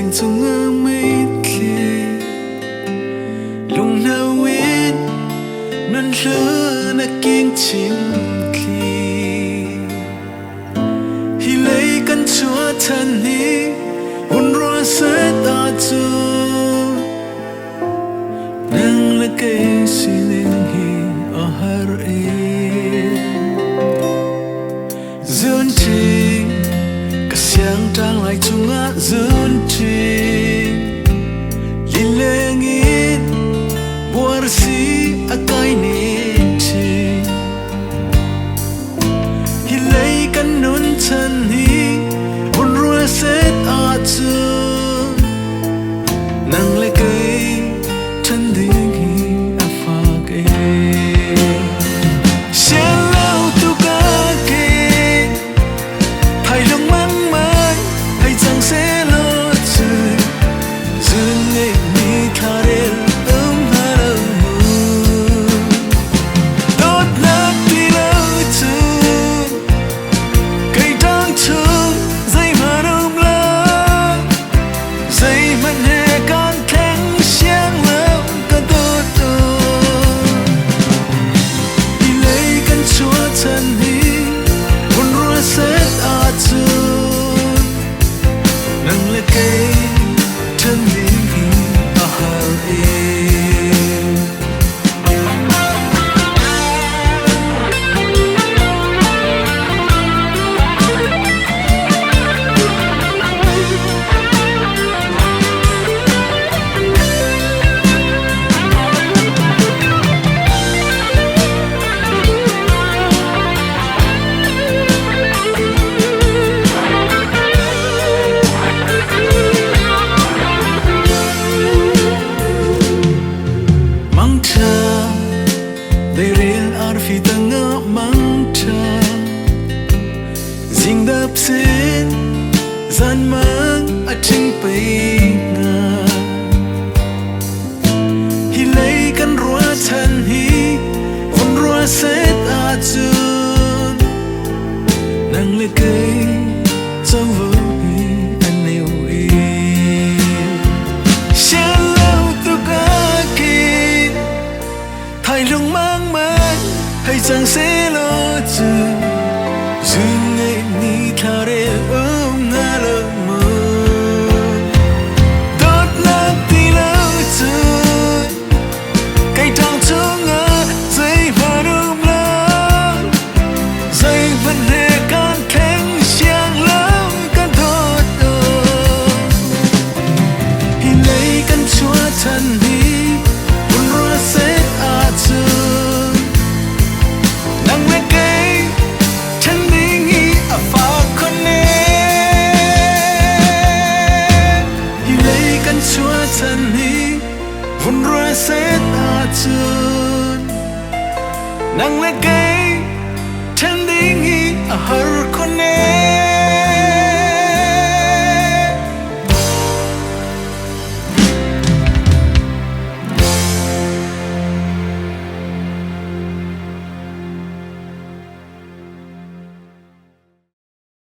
lành chung ngơ mấy khi lùng nào biết nên lỡ na kiên chim khi hi lấy căn chúa thân hi hôn roa sẽ ta chu nang la cây siling hi ở har dương chi cả sáng trang lại chung á dương chi lileng it buar si akai ni chi hi lấy căn nón chân hi hôn roa sẽ ta chu nang la cây chân đinh hi a pha cây phi tang ngỡ mắng cha dinh đập xin gian mang ở trên bầy ngà hi lấy căn rùa chân hi hôn rùa sẽ ta chun nang lê cây cho với anh yêu sẽ lâu tu cả kỳ thay lung mang mang hay chẳng sẽ lo chừng dừng ngày ni thà để ôm ngã lỡ mơ tốt lắm thì lâu chừng cây trăng chung ngỡ dây và đơm lắm dây vẫn để con cánh xiang lắm con thốt hi lấy căn chúa chân đi buồn rua sẽ chừng chân hi hôn rua sẽ ta chun nang lê cây